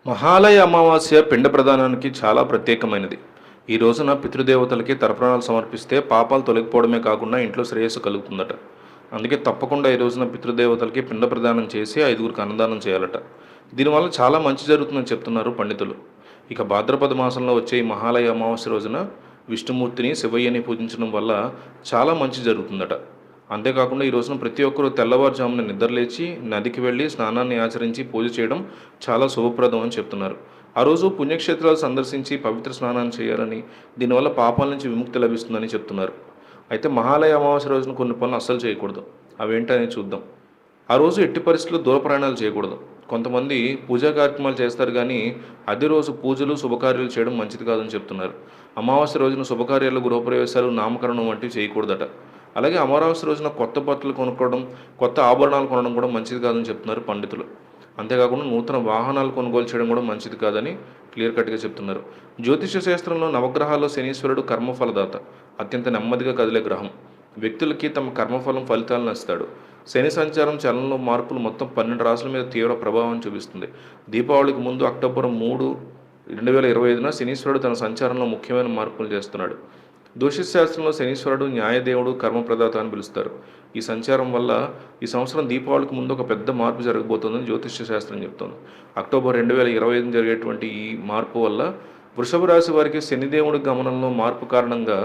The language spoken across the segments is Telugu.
మహాలయ అమావాస్య పిండ ప్రదానానికి చాలా ప్రత్యేకమైనది. ఈ రోజున పితృదేవతలకి తర్పణాలు సమర్పిస్తే పాపాలు తొలగిపోవడమే కాకుండా ఇంట్లో శ్రేయస్సు కలుగుతుందట. అందుకే తప్పకుండా ఈ రోజున పితృదేవతలకి పిండ ప్రదానం చేసి ఐదుగురికి అన్నదానం చేయాలట. దీనివల్ల చాలా మంచి జరుగుతుందని చెప్తున్నారు పండితులు. ఇక భాద్రపద మాసంలో వచ్చే ఈ మహాలయ అమావాస్య రోజున విష్ణుమూర్తిని శివయ్యని పూజించడం వల్ల చాలా మంచి జరుగుతుందట. అంతేకాకుండా ఈ రోజున ప్రతి ఒక్కరూ తెల్లవారుజామున నిద్రలేచి నదికి వెళ్ళి స్నానాన్ని ఆచరించి పూజ చేయడం చాలా శుభప్రదం అని చెప్తున్నారు. ఆ రోజు పుణ్యక్షేత్రాలు సందర్శించి పవిత్ర స్నానాన్ని చేయాలని, దీనివల్ల పాపాల నుంచి విముక్తి లభిస్తుందని చెప్తున్నారు. అయితే మహాలయ అమావాస్య రోజున కొన్ని పనులు అస్సలు చేయకూడదు. అవేంటనేది చూద్దాం. ఆ రోజు ఎట్టి పరిస్థితుల్లో దూర ప్రయాణాలు చేయకూడదు. కొంతమంది పూజా కార్యక్రమాలు చేస్తారు కానీ అదే రోజు పూజలు శుభకార్యాలు చేయడం మంచిది కాదని చెప్తున్నారు. అమావాస్య రోజున శుభకార్యాలు, గృహప్రవేశాలు, నామకరణం వంటివి చేయకూడదట. అలాగే అమావాస్య రోజున కొత్త బట్టలు కొనుక్కోవడం, కొత్త ఆభరణాలు కొనడం కూడా మంచిది కాదని చెప్తున్నారు పండితులు. అంతేకాకుండా నూతన వాహనాలు కొనుగోలు చేయడం కూడా మంచిది కాదని క్లియర్ కట్గా చెప్తున్నారు. జ్యోతిష శాస్త్రంలో నవగ్రహాల్లో శనీశ్వరుడు కర్మఫలదాత, అత్యంత నెమ్మదిగా కదిలే గ్రహం. వ్యక్తులకి తమ కర్మఫలం ఫలితాలను ఇస్తాడు. శని సంచారం చలనంలో మార్పులు మొత్తం 12 రాశుల మీద తీవ్ర ప్రభావం చూపిస్తుంది. దీపావళికి ముందు అక్టోబర్ 3, 2025న శనీశ్వరుడు తన సంచారంలో ముఖ్యమైన మార్పులు చేస్తున్నాడు. శాస్త్రంలో శనీశ్వరుడు న్యాయదేవుడు, కర్మప్రదాత అని పిలుస్తారు. ఈ సంచారం వల్ల ఈ సంవత్సరం దీపావళికి ముందు ఒక పెద్ద మార్పు జరగబోతోందని జ్యోతిష్య శాస్త్రం చెప్తోంది. అక్టోబర్ 2025 జరిగేటువంటి ఈ మార్పు వల్ల వృషభ రాశి వారికి శనిదేవుడి గమనంలో మార్పు కారణంగా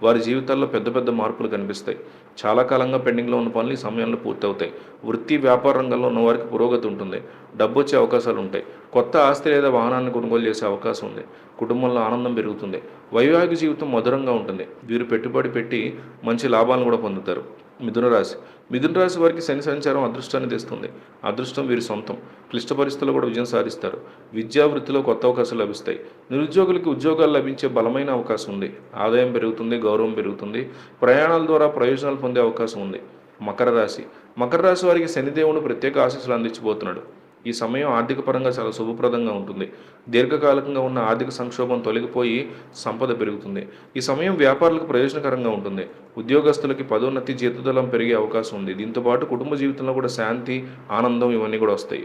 వారి జీవితాల్లో పెద్ద పెద్ద మార్పులు కనిపిస్తాయి. చాలా కాలంగా పెండింగ్లో ఉన్న పనులు ఈ సమయంలో పూర్తవుతాయి. వృత్తి వ్యాపార రంగంలో ఉన్న వారికి పురోగతి ఉంటుంది. డబ్బు వచ్చే అవకాశాలు ఉంటాయి. కొత్త ఆస్తి లేదా వాహనాన్ని కొనుగోలు చేసే అవకాశం ఉంది. కుటుంబంలో ఆనందం పెరుగుతుంది. వైవాహిక జీవితం మధురంగా ఉంటుంది. వీరు పెట్టుబడి పెట్టి మంచి లాభాలను కూడా పొందుతారు. మిథున రాశి వారికి శని సంచారం అదృష్టాన్ని తెస్తుంది. అదృష్టం వీరి సొంతం. క్లిష్ట పరిస్థితుల్లో కూడా విజయం సాధిస్తారు. విద్యా వృత్తిలో కొత్త అవకాశాలు లభిస్తాయి. నిరుద్యోగులకి ఉద్యోగాలు లభించే బలమైన అవకాశం ఉంది. ఆదాయం పెరుగుతుంది, గౌరవం పెరుగుతుంది. ప్రయాణాల ద్వారా ప్రయోజనాలు పొందే అవకాశం ఉంది. మకర రాశి వారికి శనిదేవుడు ప్రత్యేక ఆశీస్సులు అందించబోతున్నాడు. ఈ సమయం ఆర్థిక పరంగా చాలా శుభప్రదంగా ఉంటుంది. దీర్ఘకాలికంగా ఉన్న ఆర్థిక సంక్షోభం తొలగిపోయి సంపద పెరుగుతుంది. ఈ సమయం వ్యాపారులకు ప్రయోజనకరంగా ఉంటుంది. ఉద్యోగస్తులకి పదోన్నతి, జీతదళం పెరిగే అవకాశం ఉంది. దీంతోపాటు కుటుంబ జీవితంలో కూడా శాంతి, ఆనందం ఇవన్నీ కూడా వస్తాయి.